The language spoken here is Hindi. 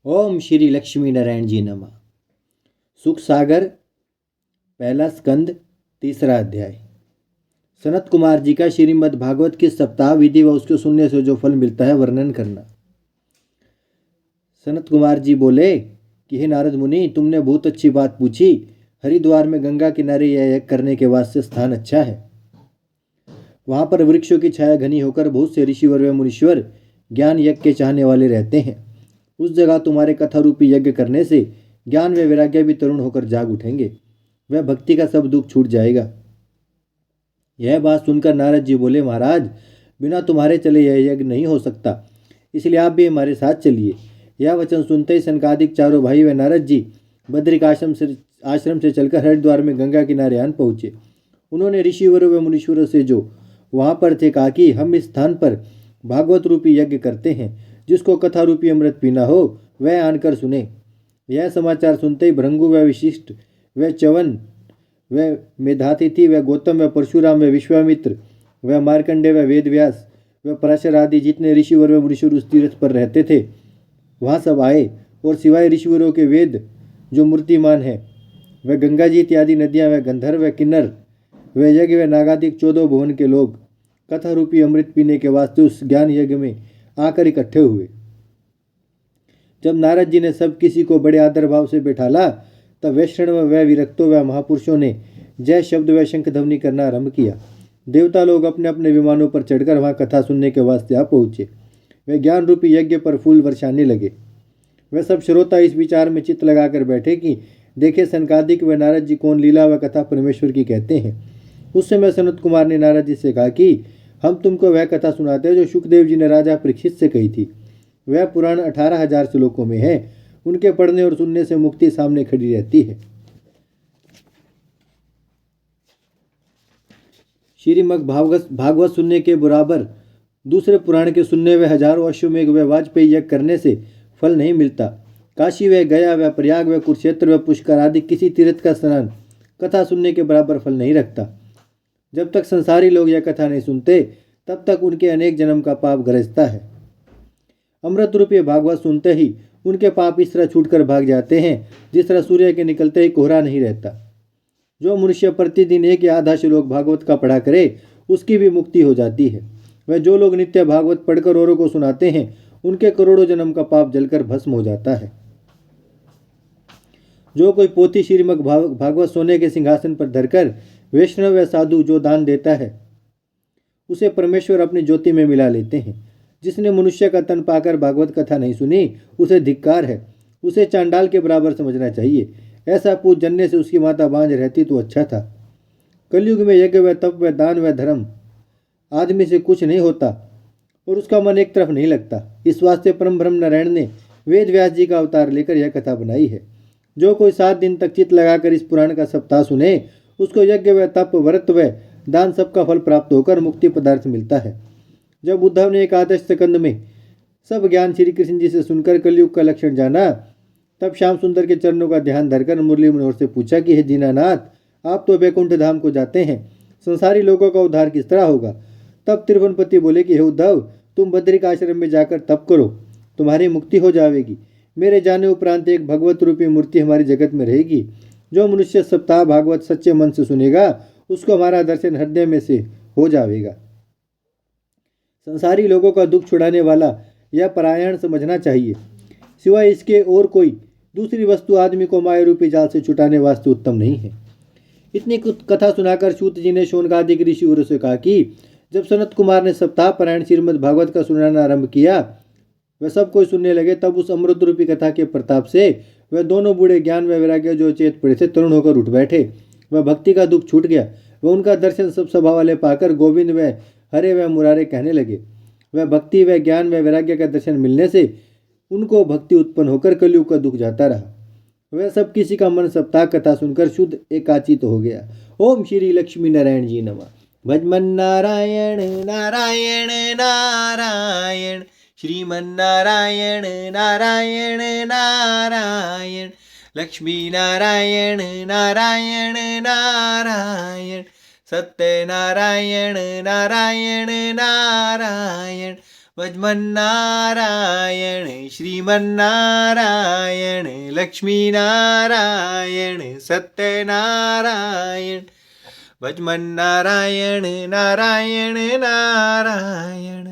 ओम श्री लक्ष्मी नारायण जी नमः। सुख सागर, पहला स्कंद, तीसरा अध्याय। सनत कुमार जी का श्रीमद् भागवत की सप्ताह विधि व उसके सुनने से जो फल मिलता है वर्णन करना। सनत कुमार जी बोले कि हे नारद मुनि, तुमने बहुत अच्छी बात पूछी। हरिद्वार में गंगा किनारे यह यज्ञ करने के वास्ते स्थान अच्छा है। वहां पर वृक्षों की छाया घनी होकर बहुत से ऋषिवर व मुनीश्वर ज्ञान यज्ञ के चाहने वाले रहते हैं। उस जगह तुम्हारे कथा रूपी यज्ञ करने से ज्ञान व वैराग्य भी तरुण होकर जाग उठेंगे। वह भक्ति का सब दुख छूट जाएगा। यह बात सुनकर नारद जी बोले, महाराज, बिना तुम्हारे चले यह यज्ञ नहीं हो सकता, इसलिए आप भी हमारे साथ चलिए। यह वचन सुनते ही सनकादिक चारों भाई व नारद जी बद्रिक आश्रम से चलकर हरिद्वार में गंगा किनारे आन पहुंचे। उन्होंने ऋषिवरों व मुनीश्वरों से जो वहां पर थे कहा कि हम इस स्थान पर भागवत रूपी यज्ञ करते हैं। जिसको कथा रूपी अमृत पीना हो वह आनकर सुने। यह समाचार सुनते ही भृंगु व विशिष्ट व च्यवन व मेधातिथि व गौतम व परशुराम व विश्वामित्र व मार्कंडे व वेदव्यास व पराशर आदि जितने ऋषिवर व मुनीश्वर उस तीर्थ पर रहते थे वहाँ सब आए। और सिवाय ऋषिवरों के वेद जो मूर्तिमान है वह गंगा जी इत्यादि नदियाँ व गंधर्व व किन्नर व यज्ञ व नागादिक 14 भुवन के लोग कथा रूपी अमृत पीने के वास्ते उस ज्ञान यज्ञ में आकर इकट्ठे हुए। जब नारद जी ने सब किसी को बड़े आदर भाव से बैठाला तब वैष्णव व विरक्तों व महापुरुषों ने जय शब्द व शंख ध्वनि करना आरंभ किया। देवता लोग अपने अपने विमानों पर चढ़कर वहां कथा सुनने के वास्ते आ पहुंचे। वे ज्ञान रूपी यज्ञ पर फूल वर्षाने लगे। वे सब श्रोता इस विचार में चित्त लगाकर बैठे कि देखे सनकादिक व नारद जी कौन लीला व कथा परमेश्वर की कहते हैं। उस समय सनत कुमार ने नारद जी से कहा कि हम तुमको वह कथा सुनाते हैं जो सुखदेव जी ने राजा परीक्षित से कही थी। वह पुराण 18,000 श्लोकों में है। उनके पढ़ने और सुनने से मुक्ति सामने खड़ी रहती है। श्रीमद् भागवत सुनने के बराबर दूसरे पुराण के सुनने व हजारों अश्वमेघ व वाजपेयी यज्ञ करने से फल नहीं मिलता। काशी व गया व प्रयाग व कुरुक्षेत्र व पुष्कर आदि किसी तीर्थ का स्नान कथा सुनने के बराबर फल नहीं रखता। जब तक संसारी लोग यह कथा नहीं सुनते तब तक उनके अनेक जन्म का पाप गरजता है। अमृत रूपी भागवत सुनते ही उनके पाप इस तरह छूटकर भाग जाते हैं जिस तरह सूर्य के निकलते ही कोहरा नहीं रहता। जो मनुष्य प्रतिदिन एक या आधा श्लोक भागवत का पढ़ा करे उसकी भी मुक्ति हो जाती है। वह जो लोग नित्य भागवत पढ़कर औरों को सुनाते हैं उनके करोड़ों जन्म का पाप जलकर भस्म हो जाता है। जो कोई पोथी श्रीमद् भागवत सोने के सिंहासन पर धरकर वैष्णव व साधु जो दान देता है उसे परमेश्वर अपनी ज्योति में मिला लेते हैं। जिसने मनुष्य का तन पाकर भागवत कथा नहीं सुनी उसे धिक्कार है। उसे चांडाल के बराबर समझना चाहिए। ऐसा पूत जनने से उसकी माता बांझ रहती तो अच्छा था। कलयुग में यज्ञ व तप व दान व धर्म आदमी से कुछ नहीं होता और उसका मन एक तरफ नहीं लगता। इस वास्ते परम ब्रह्म नारायण ने वेद व्यास जी का अवतार लेकर यह कथा बनाई है। जो कोई 7 दिन तक चित्त लगाकर इस पुराण का सप्ताह सुने उसको यज्ञ व तप व्रत व दान सबका फल प्राप्त होकर मुक्ति पदार्थ मिलता है। जब उद्धव ने एकादश स्कंद में सब ज्ञान श्री कृष्ण जी से सुनकर कलयुग का लक्षण जाना तब श्याम सुंदर के चरणों का ध्यान धरकर मुरली मनोहर से पूछा कि हे दीनानाथ, आप तो वैकुंठ धाम को जाते हैं, संसारी लोगों का उद्धार किस तरह होगा। तब त्रिभुवनपति बोले कि हे उद्धव, तुम बद्रिक आश्रम में जाकर तप करो, तुम्हारी मुक्ति हो जाएगी। मेरे जाने उपरांत एक भगवत रूपी मूर्ति हमारी जगत में रहेगी। जो मनुष्य सप्ताह भागवत सच्चे मन से सुनेगा उसको हमारा दर्शन हृदय में से हो जाएगा। संसारी लोगों का दुख छुड़ाने वाला यह परायण समझना चाहिए। सिवाय इसके और कोई दूसरी वस्तु आदमी को माया रूपी जाल से छुटाने वास्ते उत्तम नहीं है। इतनी कथा सुनाकर सूत जी ने शौनकादिक ऋषिवरों से कहा कि जब सनत कुमार ने सप्ताह परायण श्रीमद् भागवत का सुनाना आरंभ किया वह सब कोई सुनने लगे। तब उस अमृत रूपी कथा के प्रताप से वह दोनों बूढ़े ज्ञान व वैराग्य जो चेत पड़े थे तरुण होकर उठ बैठे। वह भक्ति का दुख छूट गया। वह उनका दर्शन सब सभा वाले पाकर गोविंद व हरे व मुरारे कहने लगे। वह भक्ति व ज्ञान व वैराग्य का दर्शन मिलने से उनको भक्ति उत्पन्न होकर कलयुग का दुख जाता रहा। वह सब किसी का मन सप्ताह कथा सुनकर शुद्ध एकाचित हो गया। ओम श्री लक्ष्मी नारायण जी नमः। भजमन नारायण नारायण नारायण, श्रीमन्नारायण नारायण नारायण, लक्ष्मी नारायण नारायण नारायण, सत्यनारायण नारायण नारायण, भजमन्नारायण श्रीमन्नारायण लक्ष्मीनारायण सत्यनारायण भजमन्नारायण नारायण नारायण।